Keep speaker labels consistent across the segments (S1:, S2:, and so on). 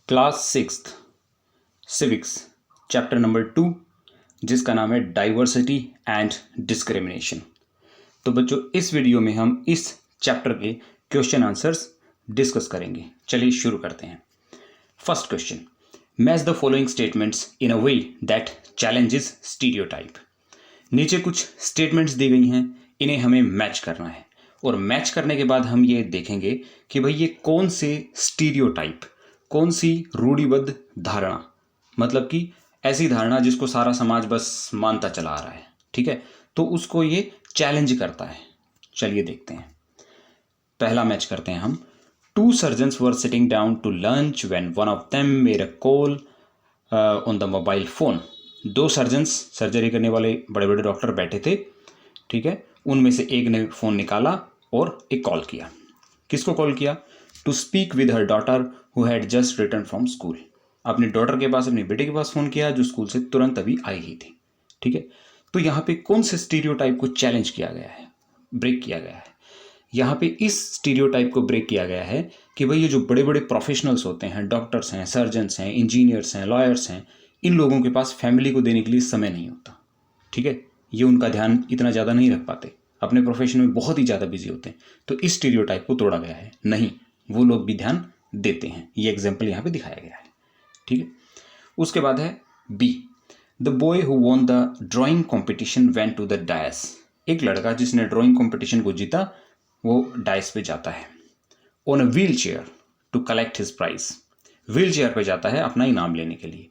S1: Class 6th civics chapter number 2 जिसका नाम है डाइवर्सिटी एंड डिस्क्रिमिनेशन। तो बच्चों इस वीडियो में हम इस चैप्टर के क्वेश्चन आंसर्स डिस्कस करेंगे। चलिए शुरू करते हैं। First question, match the following statements in a way that challenges stereotype. नीचे कुछ स्टेटमेंट्स दी गई हैं, इन्हें हमें मैच करना है और मैच करने के बाद हम ये देखेंगे कि भाई ये कौन से स्टीरियोटाइप, कौन सी रूढ़िबद्ध धारणा, मतलब कि ऐसी धारणा जिसको सारा समाज बस मानता चला आ रहा है, ठीक है, तो उसको ये चैलेंज करता है। चलिए देखते हैं। पहला मैच करते हैं हम। 2 surgeons were sitting down to lunch when one of them made a call on the mobile phone. 2 surgeons, surgery करने वाले बड़े बड़े डॉक्टर बैठे थे, ठीक है, उनमें से एक ने फ़ोन निकाला और एक कॉल किया। किसको कॉल किया? To speak with her daughter who had just return from school. अपनी डॉटर के पास, अपने बेटे के पास फ़ोन किया जो स्कूल से तुरंत अभी आई ही थी, ठीक है। तो यहाँ पे कौन से स्टीरियोटाइप को चैलेंज किया गया है, ब्रेक किया गया है? यहाँ पे इस स्टीरियोटाइप को ब्रेक किया गया है कि भाई ये जो बड़े बड़े प्रोफेशनल्स होते हैं, डॉक्टर्स हैं, सर्जन्स हैं, इंजीनियर्स हैं, लॉयर्स हैं, इन लोगों के पास फैमिली को देने के लिए समय नहीं होता, ठीक है। ये उनका ध्यान इतना ज़्यादा नहीं रख पाते, अपने प्रोफेशन में बहुत ही ज़्यादा बिजी होते हैं। तो इस स्टीरियोटाइप को तोड़ा गया है, नहीं, वो लोग भी ध्यान देते हैं। ये एग्जाम्पल यहाँ पे दिखाया गया है, ठीक है। उसके बाद है B, the boy who won the drawing competition went to the dais. एक लड़का जिसने ड्राइंग कॉम्पिटिशन को जीता वो डायस पे जाता है। On a wheel chair to collect his prize. Wheel chair पे जाता है अपना इनाम लेने के लिए।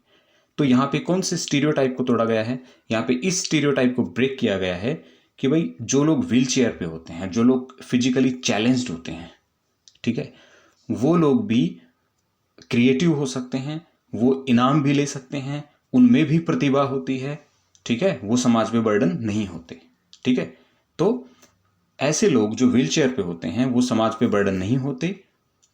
S1: तो यहाँ पे कौन से स्टीरियोटाइप को तोड़ा गया है? यहाँ पे इस स्टीरियोटाइप को ब्रेक किया गया है कि भाई जो लोग व्हील चेयर पे होते हैं, जो लोग फिजिकली चैलेंज्ड होते हैं, ठीक है, वो लोग भी क्रिएटिव हो सकते हैं, वो इनाम भी ले सकते हैं, उनमें भी प्रतिभा होती है, ठीक है, वो समाज पे बर्डन नहीं होते, ठीक है। तो ऐसे लोग जो व्हील चेयर पे होते हैं वो समाज पे बर्डन नहीं होते,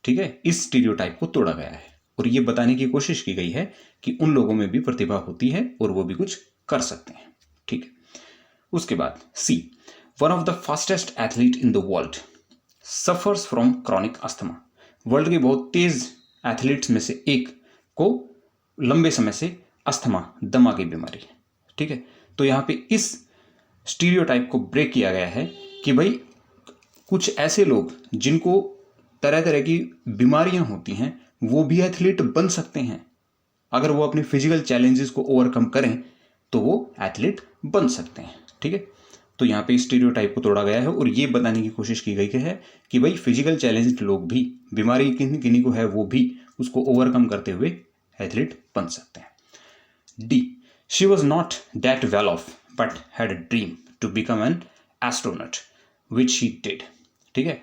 S1: ठीक है। इस स्टीरियोटाइप को तोड़ा गया है और ये बताने की कोशिश की गई है कि उन लोगों में भी प्रतिभा होती है और वो भी कुछ कर सकते हैं, ठीक है। उसके बाद see, one of the fastest athlete in the world suffers from chronic asthma. World के बहुत तेज एथलीट्स में से एक को लंबे समय से अस्थमा, दमा की बीमारी है, ठीक है। तो यहाँ पे इस स्टीरियोटाइप को ब्रेक किया गया है कि भाई कुछ ऐसे लोग जिनको तरह तरह की बीमारियां होती हैं वो भी एथलीट बन सकते हैं। अगर वो अपने फिजिकल चैलेंजेस को ओवरकम करें तो वो एथलीट बन सकते हैं, ठीक है। तो यहाँ पे स्टीरियोटाइप को तोड़ा गया है और ये बताने की कोशिश की गई है कि भाई फिजिकल चैलेंज्ड लोग भी, बीमारी किन्हीं किन्हीं को है, वो भी उसको ओवरकम करते हुए एथलीट बन सकते हैं। D, she was not that well off but had a dream to become an astronaut which she did, ठीक है।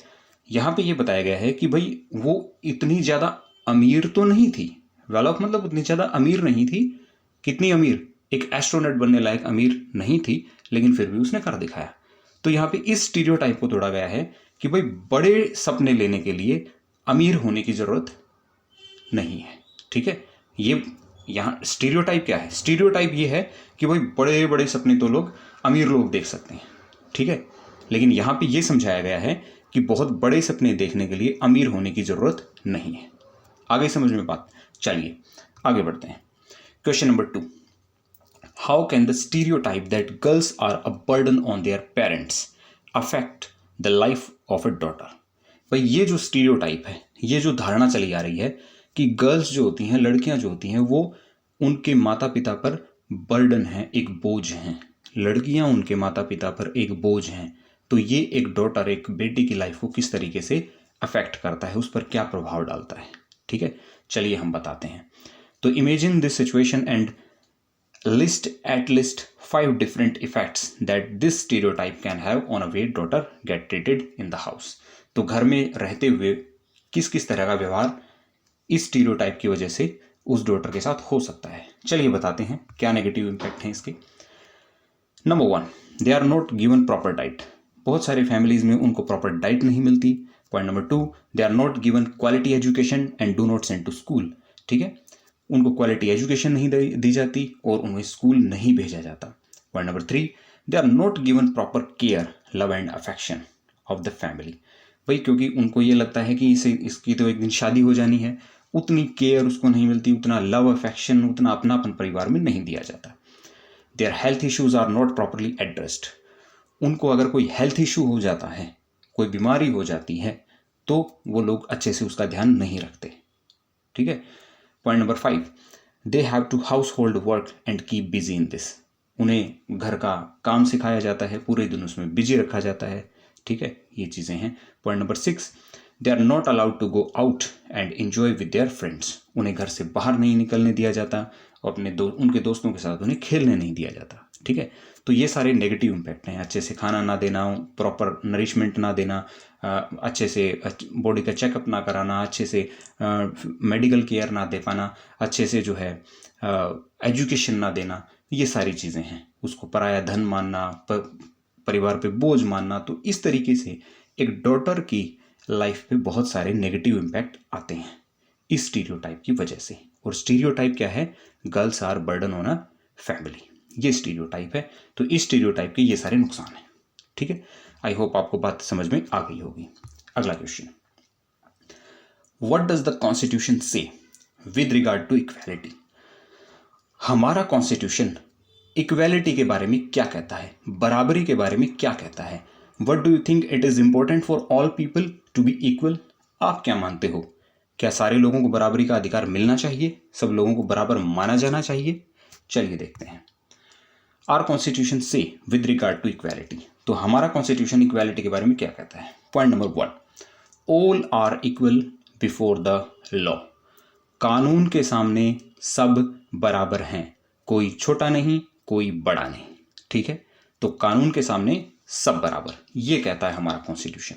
S1: यहाँ पे ये बताया गया है कि भाई वो इतनी ज़्यादा अमीर तो नहीं थी, वेल ऑफ मतलब उतनी ज़्यादा अमीर नहीं थी। कितनी अमीर? एक एस्ट्रोनॉट बनने लायक अमीर नहीं थी, लेकिन फिर भी उसने कर दिखाया। तो यहाँ पे इस स्टीरियोटाइप को तोड़ा गया है कि भाई बड़े सपने लेने के लिए अमीर होने की ज़रूरत नहीं है, ठीक है। ये यहाँ स्टीरियोटाइप क्या है? स्टीरियोटाइप ये है कि भाई बड़े बड़े सपने तो लोग, अमीर लोग देख सकते हैं, ठीक है, लेकिन यहाँ पे ये समझाया गया है कि बहुत बड़े सपने देखने के लिए अमीर होने की ज़रूरत नहीं है। आगे समझ में बात? चलिए आगे बढ़ते हैं। Question number 2, how can the stereotype that girls are a burden on their parents affect the life of a daughter. भाई ये जो स्टीरियोटाइप है, ये जो धारणा चली आ रही है कि गर्ल्स जो होती हैं, लड़कियां जो होती हैं, वो उनके माता पिता पर बर्डन है, एक बोझ हैं। लड़कियां उनके माता पिता पर एक बोझ हैं। तो ये एक डॉटर, एक बेटी की लाइफ को किस तरीके से अफेक्ट करता है, उस पर क्या प्रभाव डालता है, ठीक है। चलिए हम बताते हैं। तो imagine this situation and list at least 5 different effects that this stereotype can have on a way daughter gate treated in the house. तो घर में रहते हुए किस किस तरह का व्यवहार इस स्टीरियोटाइप की वजह से उस डॉटर के साथ हो सकता है। चलिए बताते हैं क्या नेगेटिव इम्पैक्ट हैं इसके। Number 1, they are not given proper diet. बहुत सारे फैमिलीज में उनको प्रॉपर डाइट नहीं मिलती। Point number 2, they are not given quality education and do not send to school, ठीक है, उनको क्वालिटी एजुकेशन नहीं दी जाती और उन्हें स्कूल नहीं भेजा जाता। Point number 3, they are not given proper care, love and affection of the family. भाई क्योंकि उनको ये लगता है कि इसकी तो एक दिन शादी हो जानी है, उतनी केयर उसको नहीं मिलती, उतना लव अफेक्शन, उतना अपनापन परिवार में नहीं दिया जाता। Their health issues are not properly addressed. उनको अगर कोई हेल्थ इशू हो जाता है, कोई बीमारी हो जाती है, तो वो लोग अच्छे से उसका ध्यान नहीं रखते। ठीक है। Point number 5, they have to household work and keep busy in this. उन्हें घर का काम सिखाया जाता है, पूरे दिन उसमें बिजी रखा जाता है। ठीक है, ये चीज़ें हैं। Point number 6, they are not allowed to go out and enjoy with their friends. उन्हें घर से बाहर नहीं निकलने दिया जाता और उनके दोस्तों के साथ उन्हें खेलने नहीं दिया जाता। ठीक है, तो ये सारे नेगेटिव इम्पैक्ट हैं। अच्छे से खाना ना देना, प्रॉपर नरिशमेंट ना देना, अच्छे से बॉडी का चेकअप ना कराना, अच्छे से मेडिकल केयर ना दे पाना, अच्छे से जो है एजुकेशन ना देना, ये सारी चीज़ें हैं। उसको पराया धन मानना, परिवार पे बोझ मानना। तो इस तरीके से एक डॉटर की लाइफ पे बहुत सारे नेगेटिव इम्पैक्ट आते हैं इस स्टीरियोटाइप की वजह से। और स्टीरियोटाइप क्या है? Girls are burden on a family, ये स्टीरियोटाइप है। तो इस स्टीरियोटाइप के ये सारे नुकसान हैं। ठीक है, आई होप आपको बात समझ में आ गई होगी। अगला question, what does the constitution से विद रिगार्ड टू इक्वालिटी? हमारा कॉन्स्टिट्यूशन इक्वालिटी के बारे में क्या कहता है, बराबरी के बारे में क्या कहता है? What do you think it is important for all people to be equal? आप क्या मानते हो, क्या सारे लोगों को बराबरी का अधिकार मिलना चाहिए, सब लोगों को बराबर माना जाना चाहिए? चलिए देखते हैं। आर कॉन्स्टिट्यूशन से विद रिगार्ड टू इक्वालिटी, तो हमारा कॉन्स्टिट्यूशन इक्वालिटी के बारे में क्या कहता है? Point number 1, all are equal before the law. कानून के सामने सब बराबर हैं, कोई छोटा नहीं, कोई बड़ा नहीं। ठीक है, तो कानून के सामने सब बराबर, ये कहता है हमारा constitution.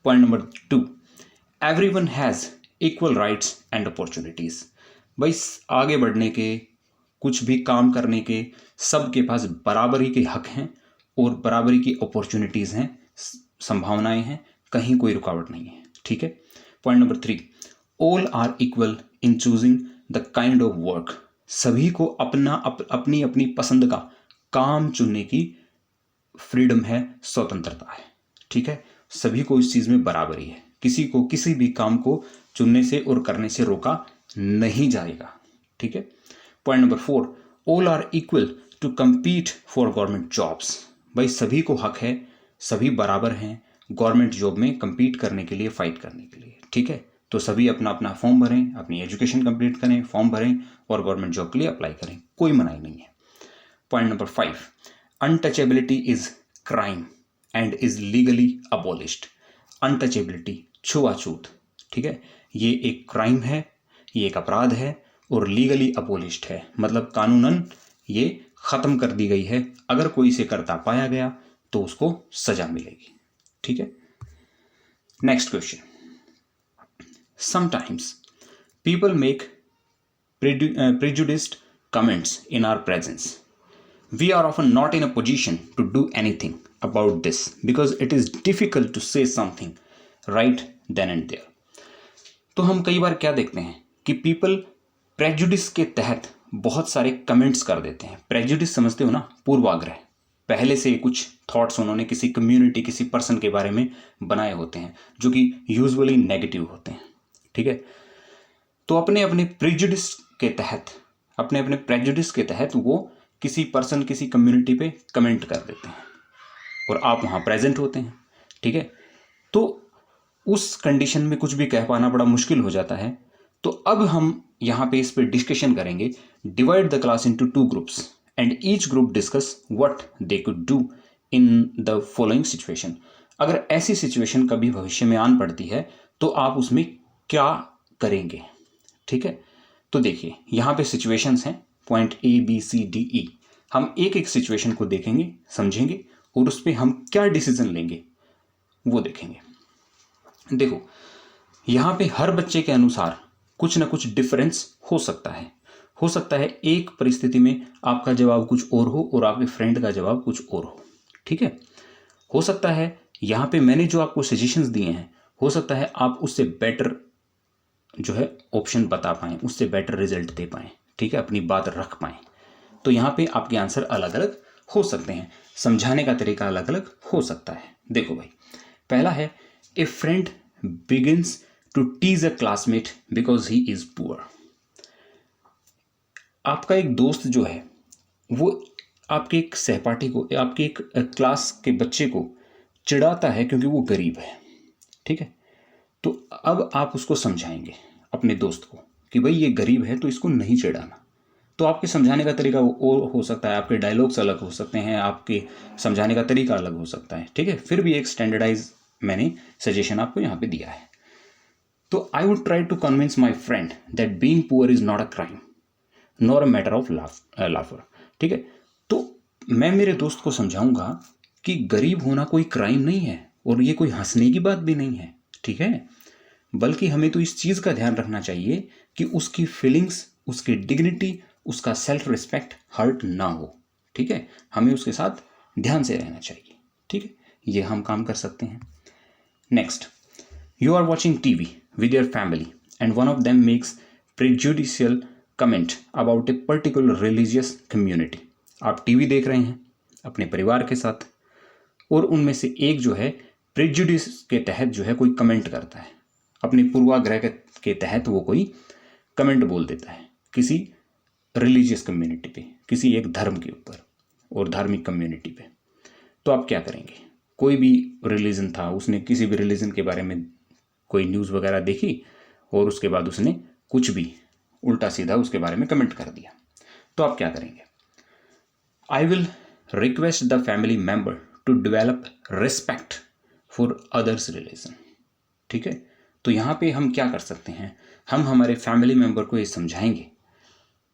S1: Point number 2, everyone has equal rights and opportunities. भाई आगे बढ़ने के, कुछ भी काम करने के, सबके पास बराबरी के हक हैं और बराबरी की अपॉर्चुनिटीज़ हैं, संभावनाएं हैं, कहीं कोई रुकावट नहीं है। ठीक है। Point number 3, all are equal in choosing the kind of work. सभी को अपनी अपनी पसंद का काम चुनने की फ्रीडम है, स्वतंत्रता है। ठीक है, सभी को इस चीज़ में बराबरी है, किसी को किसी भी काम को चुनने से और करने से रोका नहीं जाएगा। ठीक है। Point number 4, all are equal to compete for government jobs. भाई सभी को हक है, सभी बराबर हैं गवर्नमेंट जॉब में compete करने के लिए, फाइट करने के लिए। ठीक है, तो सभी अपना अपना फॉर्म भरें, अपनी एजुकेशन कंप्लीट करें, फॉर्म भरें और गवर्नमेंट जॉब के लिए अप्लाई करें, कोई मनाही नहीं है। Point number 5, untouchability is crime and is legally abolished. Untouchability, छुआछूत, ठीक है, ये एक क्राइम है, ये एक अपराध है और लीगली अबॉलिश्ड है, मतलब कानूनन ये खत्म कर दी गई है। अगर कोई इसे करता पाया गया तो उसको सजा मिलेगी। ठीक है। Next question, sometimes people make prejudiced comments in our presence. We are often not in a position to do anything about this because it is difficult to say something right then and there. तो हम कई बार क्या देखते हैं कि people prejudice के तहत बहुत सारे कमेंट्स कर देते हैं। प्रेजुडिस समझते हो ना, पूर्वाग्रह, पहले से कुछ थॉट्स उन्होंने किसी कम्युनिटी, किसी पर्सन के बारे में बनाए होते हैं जो कि यूजुअली नेगेटिव होते हैं। ठीक है, तो अपने अपने प्रेजुडिस के तहत वो किसी पर्सन, किसी कम्युनिटी पे कमेंट कर देते हैं और आप वहाँ प्रेजेंट होते हैं। ठीक है, तो उस कंडीशन में कुछ भी कह पाना बड़ा मुश्किल हो जाता है। तो अब हम यहाँ पे इस पे डिस्कशन करेंगे। Divide the class into 2 groups and each group discuss what they could do in the following situation. अगर ऐसी सिचुएशन कभी भविष्य में आन पड़ती है तो आप उसमें क्या करेंगे। ठीक है, तो देखिए यहाँ पे सिचुएशंस हैं, पॉइंट ABCDE। हम एक एक सिचुएशन को देखेंगे, समझेंगे और उस पर हम क्या डिसीजन लेंगे वो देखेंगे। देखो यहाँ पे हर बच्चे के अनुसार कुछ ना कुछ डिफरेंस हो सकता है। एक परिस्थिति में आपका जवाब कुछ और हो और आपके फ्रेंड का जवाब कुछ और हो। ठीक है, हो सकता है यहाँ पे मैंने जो आपको सजेशंस दिए हैं, हो सकता है आप उससे बेटर जो है ऑप्शन बता पाएँ, उससे बेटर रिजल्ट दे पाएँ। ठीक है, अपनी बात रख पाएँ। तो यहाँ पे आपके आंसर अलग अलग हो सकते हैं, समझाने का तरीका अलग अलग हो सकता है। देखो भाई, पहला है, a friend begins to tease a classmate because he is poor. आपका एक दोस्त जो है वो आपके एक सहपाठी को, आपके एक क्लास के बच्चे को चिढ़ाता है क्योंकि वो गरीब है, ठीक है। तो अब आप उसको समझाएंगे अपने दोस्त को कि भाई ये गरीब है तो इसको नहीं चिढ़ाना। तो आपके समझाने का तरीका और हो सकता है, आपके डायलॉग्स अलग हो सकते हैं, आपके समझाने का तरीका अलग हो सकता है, ठीक है। फिर भी एक स्टैंडर्डाइज मैंने सजेशन आपको यहाँ पे दिया है। तो I would try to convince my friend that being poor is not a crime nor a matter of laughter, ठीक है। तो मैं मेरे दोस्त को समझाऊंगा कि गरीब होना कोई क्राइम नहीं है और ये कोई हंसने की बात भी नहीं है, ठीक है। बल्कि हमें तो इस चीज़ का ध्यान रखना चाहिए कि उसकी फीलिंग्स, उसकी डिग्निटी, उसका सेल्फ रिस्पेक्ट हर्ट ना हो, ठीक है। हमें उसके साथ ध्यान से रहना चाहिए, ठीक है। ये हम काम कर सकते हैं। Next, you are watching TV with your family and one of them makes prejudicial comment about a particular religious community। आप टीवी देख रहे हैं अपने परिवार के साथ और उनमें से एक जो है प्रेजुडिस के तहत जो है कोई कमेंट करता है, अपने पूर्वाग्रह के तहत वो कोई कमेंट बोल देता है किसी रिलीजियस कम्युनिटी पे, किसी एक धर्म के ऊपर और धार्मिक कम्युनिटी पे। तो आप क्या करेंगे? कोई भी रिलीजन था, उसने किसी भी रिलीजन के बारे में कोई न्यूज़ वगैरह देखी और उसके बाद उसने कुछ भी उल्टा सीधा उसके बारे में कमेंट कर दिया। तो आप क्या करेंगे? I will request the family member to develop respect for others religion, ठीक है। तो यहाँ पे हम क्या कर सकते हैं? हम हमारे फैमिली मेंबर को ये समझाएंगे,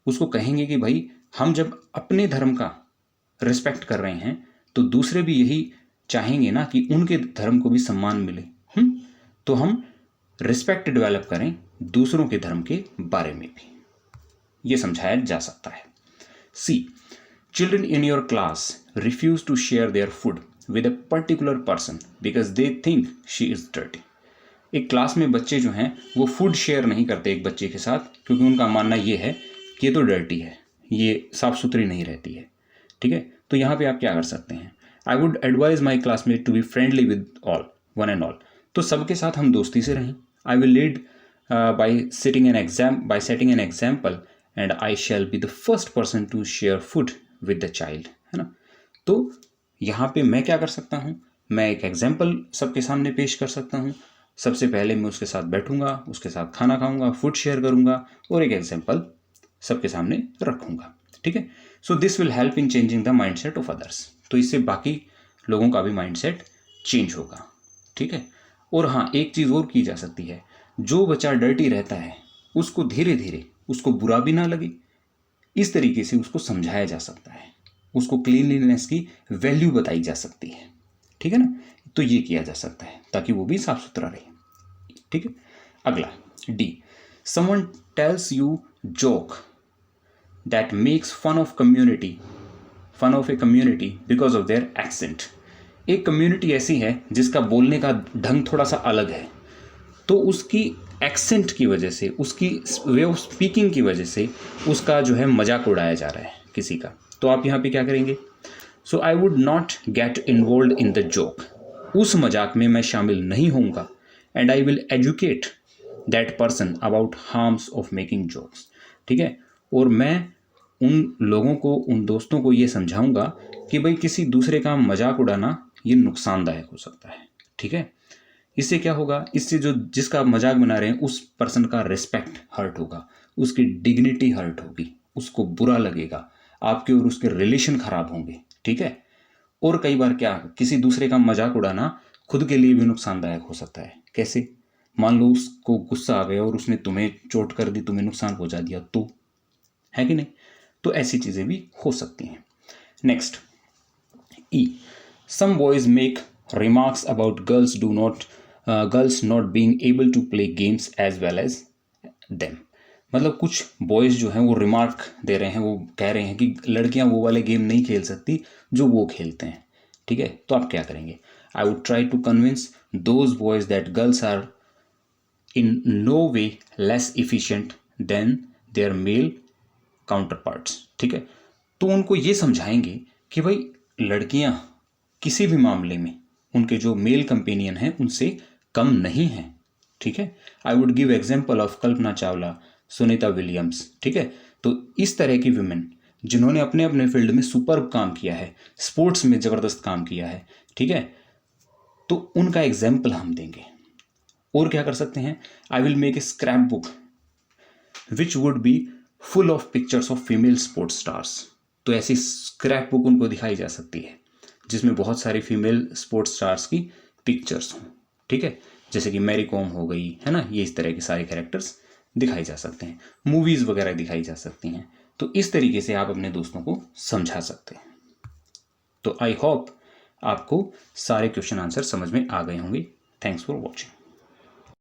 S1: उसको कहेंगे कि भाई हम जब अपने धर्म का रिस्पेक्ट कर रहे हैं तो दूसरे भी यही चाहेंगे ना कि उनके धर्म को भी सम्मान मिले। तो हम रिस्पेक्ट डेवलप करें दूसरों के धर्म के बारे में भी, ये समझाया जा सकता है। See, children in your class refuse to share their food with a particular person because they think she is dirty. एक क्लास में बच्चे जो हैं वो फूड शेयर नहीं करते एक बच्चे के साथ क्योंकि उनका मानना ये है कि ये तो डर्टी है, ये साफ सुथरी नहीं रहती है, ठीक है। तो यहाँ पे आप क्या कर सकते हैं? I would advise my classmate to be friendly with all, one and all. तो सबके साथ हम दोस्ती से रहें। I will lead by setting an example and I shall be the first person to share food with the child, है ना। तो यहाँ पे मैं क्या कर सकता हूँ? मैं एक एग्जाम्पल सबके सामने पेश कर सकता हूँ। सबसे पहले मैं उसके साथ बैठूंगा, उसके साथ खाना खाऊंगा, फूड शेयर करूंगा और एक एग्जाम्पल सबके सामने रखूंगा, ठीक है। So this will help in changing the mindset of others. तो इससे बाकी लोगों का भी माइंडसेट चेंज होगा, ठीक है। और हाँ, एक चीज़ और की जा सकती है, जो बच्चा डर्टी रहता है उसको धीरे धीरे, उसको बुरा भी ना लगे, इस तरीके से उसको समझाया जा सकता है, उसको क्लीनलीनेस की वैल्यू बताई जा सकती है, ठीक है ना। तो ये किया जा सकता है ताकि वो भी साफ सुथरा रहे, ठीक है। अगला D, someone tells you joke that makes fun of a community because of their accent. एक कम्युनिटी ऐसी है जिसका बोलने का ढंग थोड़ा सा अलग है, तो उसकी एक्सेंट की वजह से, उसकी वे ऑफ स्पीकिंग की वजह से उसका जो है मजाक उड़ाया जा रहा है किसी का। तो आप यहाँ पे क्या करेंगे? So I would not get involve in the joke. उस मजाक में मैं शामिल नहीं होऊंगा। And I will educate that person about harms of making jokes, ठीक है। और मैं उन लोगों को, उन दोस्तों को ये समझाऊंगा कि भाई किसी दूसरे का मजाक उड़ाना ये नुकसानदायक हो सकता है, ठीक है। इससे क्या होगा? इससे जो जिसका मजाक बना रहे हैं उस पर्सन का रिस्पेक्ट हर्ट होगा, उसकी डिग्निटी हर्ट होगी, उसको बुरा लगेगा, आपके और उसके रिलेशन खराब होंगे, ठीक है। और कई बार क्या, किसी दूसरे का मजाक उड़ाना खुद के लिए भी नुकसानदायक हो सकता है। कैसे? मान लो उसको गुस्सा आ गया और उसने तुम्हें चोट कर दी, तुम्हें नुकसान पहुंचा दिया, तो है कि नहीं? तो ऐसी चीज़ें भी हो सकती हैं। Next, E, some boys make remarks about girls not being able to play games as well as them. मतलब कुछ बॉयज़ जो हैं वो रिमार्क दे रहे हैं, वो कह रहे हैं कि लड़कियां वो वाले गेम नहीं खेल सकती जो वो खेलते हैं, ठीक है। तो आप क्या करेंगे? I would try to convince those boys that girls are in no way less efficient than their male counterparts, ठीक है। तो उनको ये समझाएंगे कि भाई लड़कियां किसी भी मामले में उनके जो मेल कंपेनियन हैं उनसे कम नहीं हैं, ठीक है। I would give example of Kalpana Chawla, Sunita Williams, ठीक है। तो इस तरह की वुमेन जिन्होंने अपने अपने फील्ड में सुपर काम किया है, स्पोर्ट्स में ज़बरदस्त काम किया है, ठीक है, तो उनका एग्जाम्पल हम देंगे। और क्या कर सकते हैं, I will make a scrap book which would be full of pictures of female sports stars. तो ऐसी स्क्रैप बुक उनको दिखाई जा सकती है जिसमें बहुत सारी फीमेल स्पोर्ट्स स्टार्स की पिक्चर्स हों, ठीक है, जैसे कि मैरी कॉम हो गई, है ना, ये इस तरह के सारे कैरेक्टर्स दिखाए जा सकते हैं, मूवीज़ वगैरह दिखाई जा सकती हैं। तो इस तरीके से आप अपने दोस्तों को समझा सकते हैं। तो आई होप आपको सारे क्वेश्चन आंसर समझ में आ गए होंगे। Thanks for watching.